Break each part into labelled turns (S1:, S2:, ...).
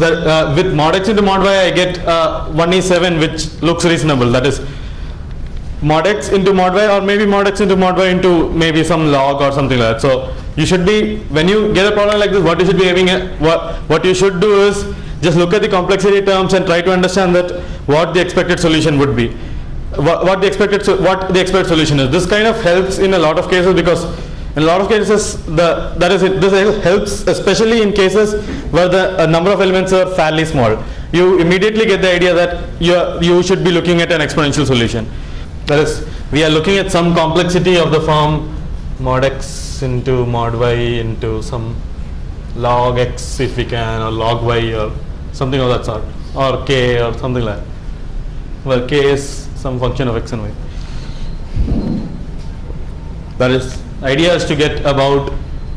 S1: that with mod x into mod y I get 1e7, which looks reasonable. That is mod x into mod y, or maybe mod x into mod y into maybe some log or something like that. So you should be, when you get a problem like this, what you should be having, what you should do is just look at the complexity terms and try to understand that what the expected solution would be, what the expected solution is. This kind of helps in a lot of cases, because in a lot of cases this helps especially in cases where the number of elements are fairly small. You immediately get the idea that you should be looking at an exponential solution. That is, we are looking at some complexity of the form mod x into mod y into some log x if we can, or log y, or something of that sort, or k or something like that, where k is some function of x and y. That is, idea is to get about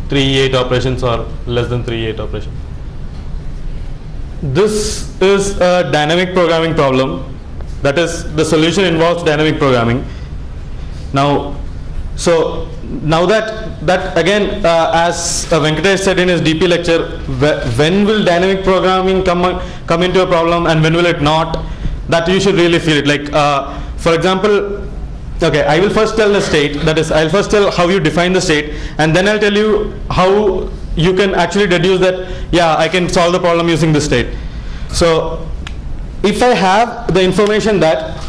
S1: 3/8 operations or less than 3/8 operations. This is a dynamic programming problem. That is, the solution involves dynamic programming. Now, so now that again, as Venkatesh said in his DP lecture, when will dynamic programming come into a problem and when will it not? That you should really feel it. Like for example, okay, I will first tell the state. That is, I'll first tell how you define the state, and then I'll tell you how you can actually deduce that, yeah, I can solve the problem using this state. So if I have the information that,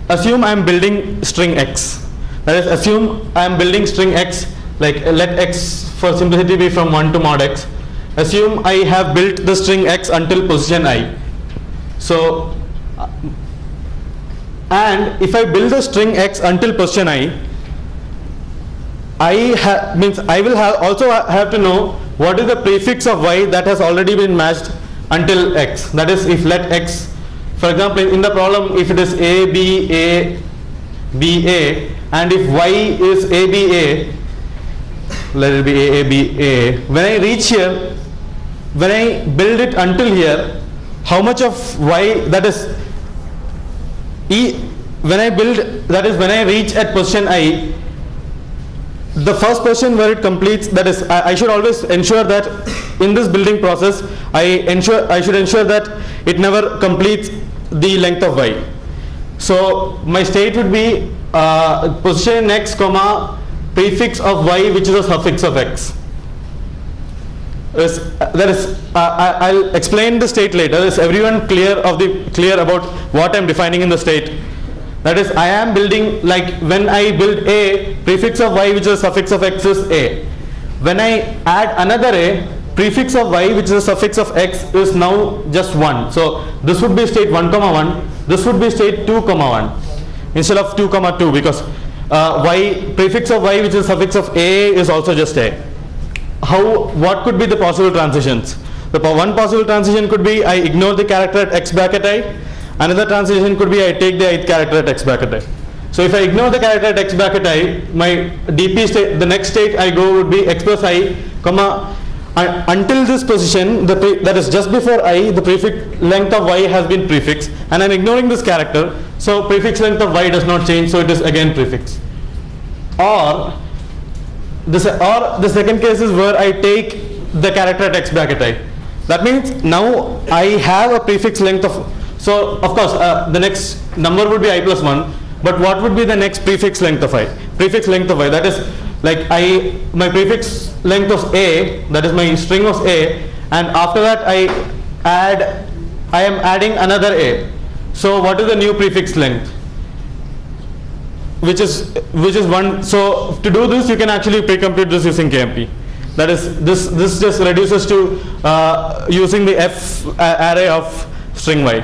S1: assume I'm building string x. That is, assume I'm building string x, like let x for simplicity be from 1 to mod x. Assume I have built the string x until position I. So, and if I build the string x until position I will also have to know what is the prefix of y that has already been matched until x. That is, if let x, for example, in the problem, if it is a b a b a, and if y is a b a, let it be a b a. When I reach here, when I build it until here, how much of y, that is when I build, that is when I reach at position I, the first position where it completes, that is, I should always ensure that in this building process, I should ensure that it never completes the length of y. So my state would be position x comma prefix of y, which is a suffix of x. I'll explain the state later. Is everyone clear about what I'm defining in the state? That is, I am building, like when I build a, prefix of y, which is a suffix of x, is a. When I add another a, prefix of y, which is a suffix of x, is now just 1. So this would be state 1 comma 1. This would be state 2 comma 1 instead of 2 comma 2, because y, prefix of y, which is a suffix of a, is also just a. What could be the possible transitions? The one possible transition could be I ignore the character at x bracket I. Another transition could be I take the ith character at x bracket I. So if I ignore the character at x bracket I, my DP state, the next state I go would be x plus I, comma, until this position, that is just before I, the prefix length of y has been prefixed, and I'm ignoring this character, so prefix length of y does not change, so it is again prefix. Or the second case is where I take the character at x bracket I. That means now I have a prefix length of, so of course the next number would be I plus 1, but what would be the next prefix length of I? Prefix length of I, that is, like my prefix length was a, that is my string was a, and after that I am adding another a. So what is the new prefix length? Which is 1. So to do this, you can actually pre-compute this using KMP. That is, this just reduces to using the f array of string y.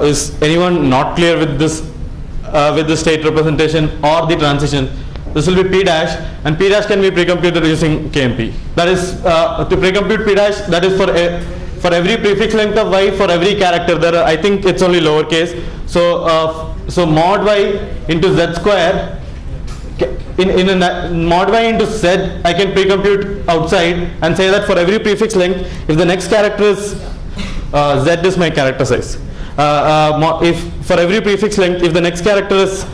S1: Is anyone not clear with this state representation or the transition? This will be p dash, and p dash can be pre-computed using KMP. That is, to pre-compute p dash, that is for every prefix length of y, for every character, there I think it's only lowercase. So mod y into z square, in a mod y into z, I can pre-compute outside and say that for every prefix length, if the next character is z is my character size. If for every prefix length, if the next character is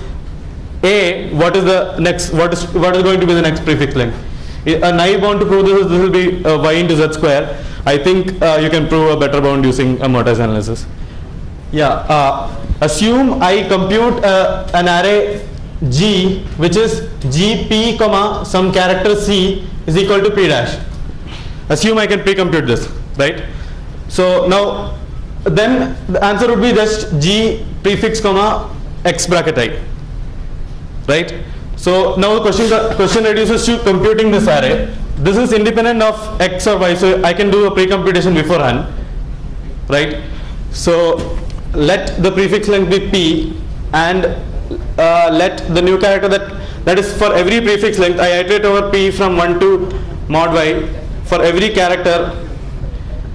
S1: a, what is going to be the next prefix length? And I want to prove this will be y into z square. I think you can prove a better bound using a Mortise analysis. Yeah, assume I compute an array G, which is GP comma some character C is equal to P dash. Assume I can pre-compute this, right? So now, then the answer would be just G prefix comma X bracket I, right? So now the question reduces to computing this array. This is independent of X or Y, so I can do a pre-computation beforehand, right? So let the prefix length be P, and let the new character that is for every prefix length I iterate over P from 1 to mod Y for every character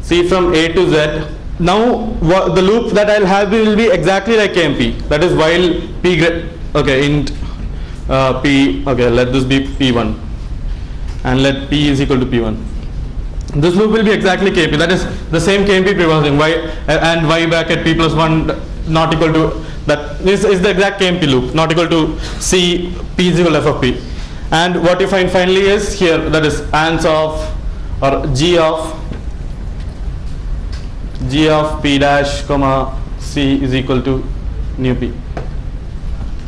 S1: C from A to Z. Now the loop that I'll have will be exactly like KMP, that is while P int P, okay, let this be P1 and let P is equal to P1. This loop will be exactly KMP, that is the same KMP pre-processing, Y and Y bracket P plus 1 not equal to, that is the exact KMP loop, not equal to C P is equal to F of P. And what you find finally is here, that is ans of or G of P dash comma C is equal to new P.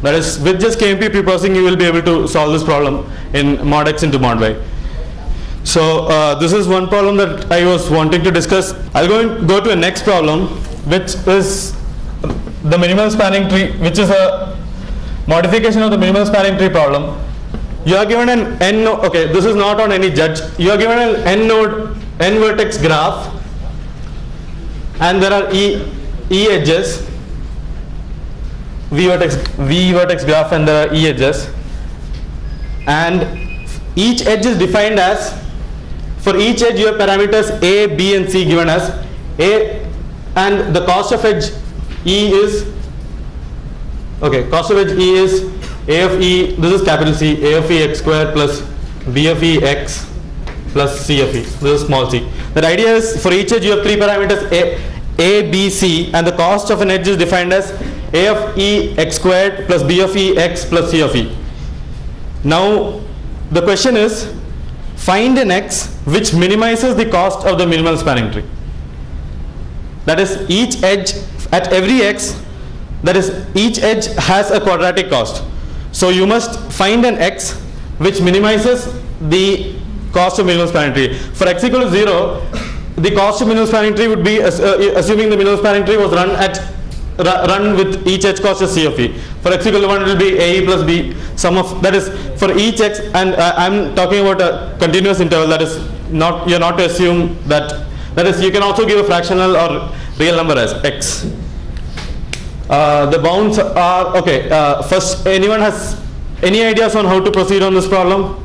S1: That is, with just KMP pre-processing you will be able to solve this problem in mod X into mod Y. So this is one problem that I was wanting to discuss. I'll go to a next problem, which is the minimal spanning tree, which is a modification of the minimal spanning tree problem. You are given an n node, okay, this is not on any judge. You are given an n node, n vertex graph, and there are e edges, v vertex graph, and there are e edges, and each edge is defined as, for each edge you have parameters a, b and c given as a, and the cost of edge e is, okay, cost of edge e is a of e, this is capital C, a of e x square plus b of e x plus c of e, this is small c. The idea is for each edge you have three parameters a, b, c, and the cost of an edge is defined as a of e x squared plus b of e x plus c of e. Now the question is, find an x which minimizes the cost of the minimal spanning tree. That is, each edge at every x, that is, each edge has a quadratic cost. So you must find an x which minimizes the cost of minimal spanning tree. For x equal to 0, the cost of minimal spanning tree would be, assuming the minimal spanning tree was run with each edge cost as C of E. For x equal to 1 it will be A plus B, sum of, that is for each x, and I'm talking about a continuous interval, that is not, you're not to assume that, that is you can also give a fractional or real number as x. The bounds are, okay, first, anyone has any ideas on how to proceed on this problem?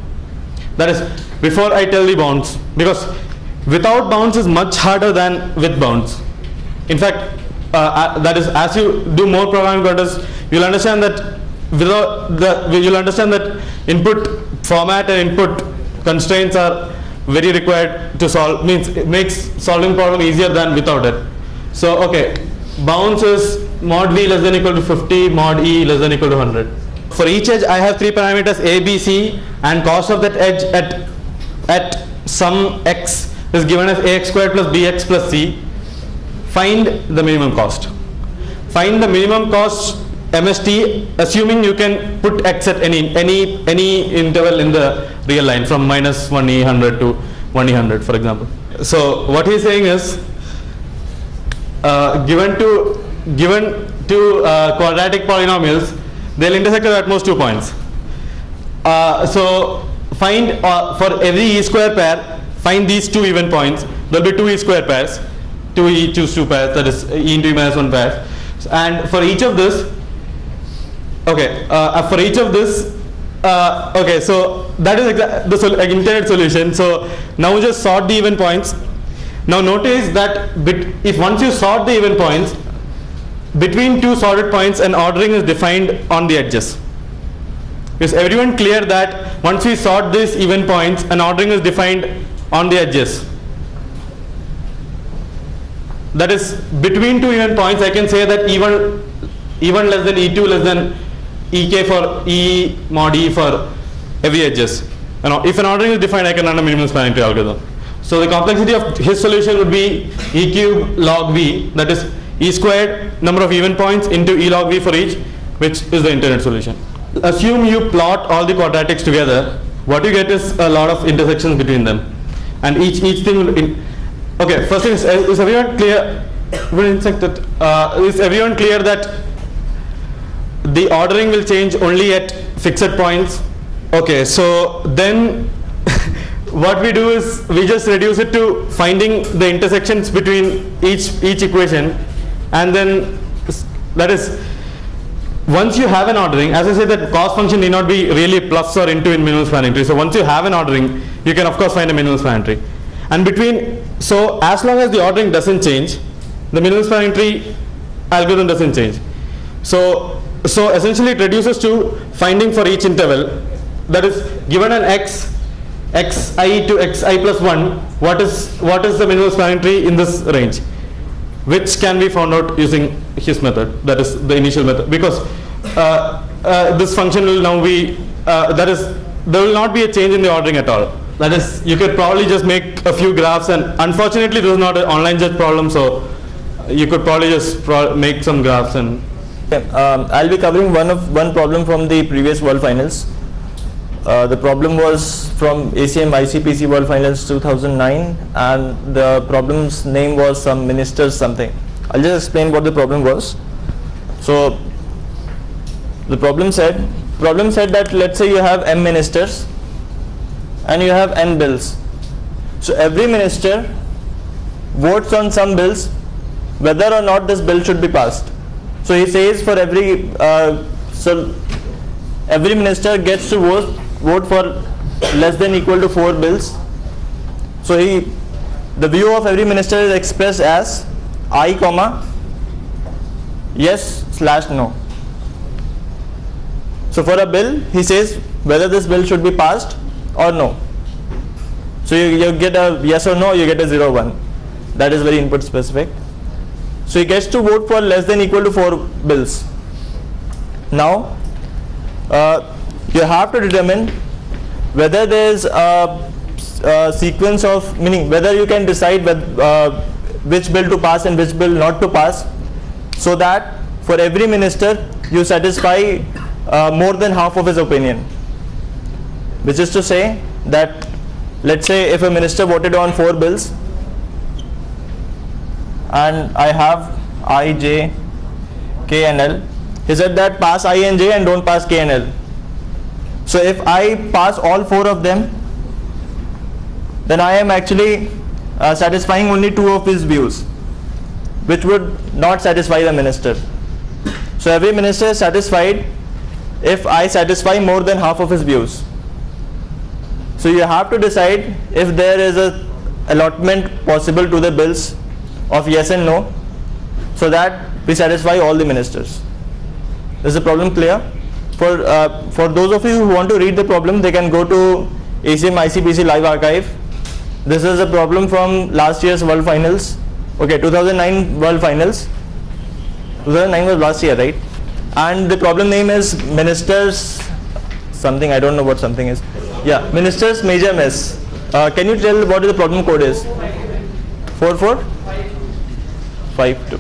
S1: That is, before I tell the bounds, because without bounds is much harder than with bounds. In fact, that is, as you do more programming practice, you'll understand that you'll understand that input format and input constraints are very required to solve, means it makes solving problem easier than without it. So okay, bounds is mod v less than equal to 50, mod e less than equal to 100. For each edge I have three parameters a, b, c, and cost of that edge at some x is given as ax squared plus bx plus c. Find the minimum cost. Find the minimum cost MST, assuming you can put x at any interval in the real line from minus 1e 100 to 1e 100, for example. So what he's saying is, given two quadratic polynomials, they'll intersect at most 2 points. So find for every e square pair, find these two even points. There will be two e square pairs, two e choose 2 pairs, that is e into e minus 1 pairs. And for each of this, okay, for each of this, okay, so that is the intended solution. So now just sort the even points. Now notice that if once you sort the even points, between two sorted points an ordering is defined on the edges. Is everyone clear that once we sort these even points, an ordering is defined on the edges? That is, between two even points I can say that E1 less than E2 less than EK for E mod E for every edges. If an ordering is defined, I can run a minimum spanning tree algorithm. So the complexity of his solution would be E cube log V, that is E squared number of even points into E log V for each, which is the internet solution. Assume you plot all the quadratics together, what you get is a lot of intersections between them, and each thing will okay, first thing is everyone clear? Is everyone clear that the ordering will change only at fixed points? Okay, so then what we do is we just reduce it to finding the intersections between each equation, and then that is, once you have an ordering, as I said, that cost function need not be really plus or into in minimal spanning tree. So once you have an ordering, you can of course find a minimal spanning tree. And between, so as long as the ordering doesn't change, the minimal spanning tree algorithm doesn't change. So essentially it reduces to finding for each interval, that is, given an xi to xi plus 1, what is the minimal spanning tree in this range, which can be found out using his method, that is the initial method, because this function will now be, that is, there will not be a change in the ordering at all. That is, you could probably just make a few graphs, and unfortunately this is not an online judge problem, so you could probably just make some graphs. And
S2: I'll be covering one problem from the previous World Finals. The problem was from ACM ICPC World Finals 2009, and the problem's name was some ministers something. I'll just explain what the problem was. So the problem said that let's say you have m ministers and you have n bills. So every minister votes on some bills whether or not this bill should be passed. So he says for every every minister gets to vote for less than equal to 4 bills. So the view of every minister is expressed as I comma yes / no. So for a bill, he says whether this bill should be passed or no. So you get a yes or no, you get a 0 1. That is very input specific. So he gets to vote for less than equal to 4 bills. Now you have to determine whether there is a sequence of, meaning whether you can decide which bill to pass and which bill not to pass, so that for every minister you satisfy more than half of his opinion. Which is to say that, let's say if a minister voted on 4 bills and I have I, J, K and L, he said that pass I and J and don't pass K and L. So if I pass all 4 of them, then I am actually satisfying only 2 of his views, which would not satisfy the minister. So every minister is satisfied if I satisfy more than half of his views. So you have to decide if there is a allotment possible to the bills of yes and no, so that we satisfy all the ministers. Is the problem clear? For those of you who want to read the problem, they can go to ACM ICPC Live Archive. This is a problem from last year's World Finals. Okay, 2009 World Finals. 2009 was last year, right? And the problem name is ministers something, I don't know what something is. Yeah, ministers major mess. Can you tell what the problem code is? 4452.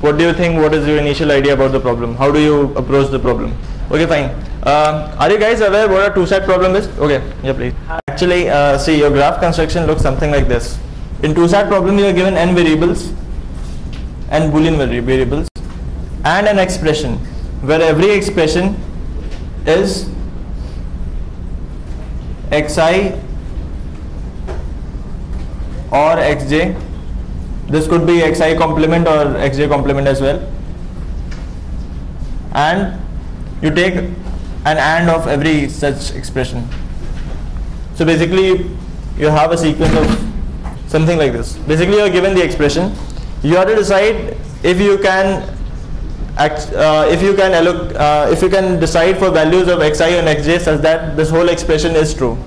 S2: What do you think? What is your initial idea about the problem? How do you approach the problem? Okay, fine. Are you guys aware what a two-side problem is? Okay, yeah, please. Actually, see, your graph construction looks something like this. In two-side problem, you are given n variables, n Boolean variables, and an expression where every expression is xi or xj. This could be xi complement or xj complement as well, and you take an AND of every such expression. So basically you have a sequence of something like this. Basically you are given the expression, you have to decide if you can decide for values of xi and xj such that this whole expression is true.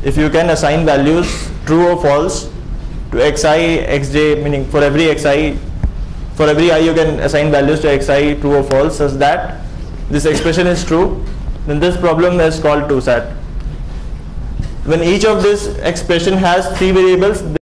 S2: If you can assign values true or false to xi, xj, meaning for every xi, for every I you can assign values to xi true or false such that this expression is true, then this problem is called two-sat. when each of this expression has three variables,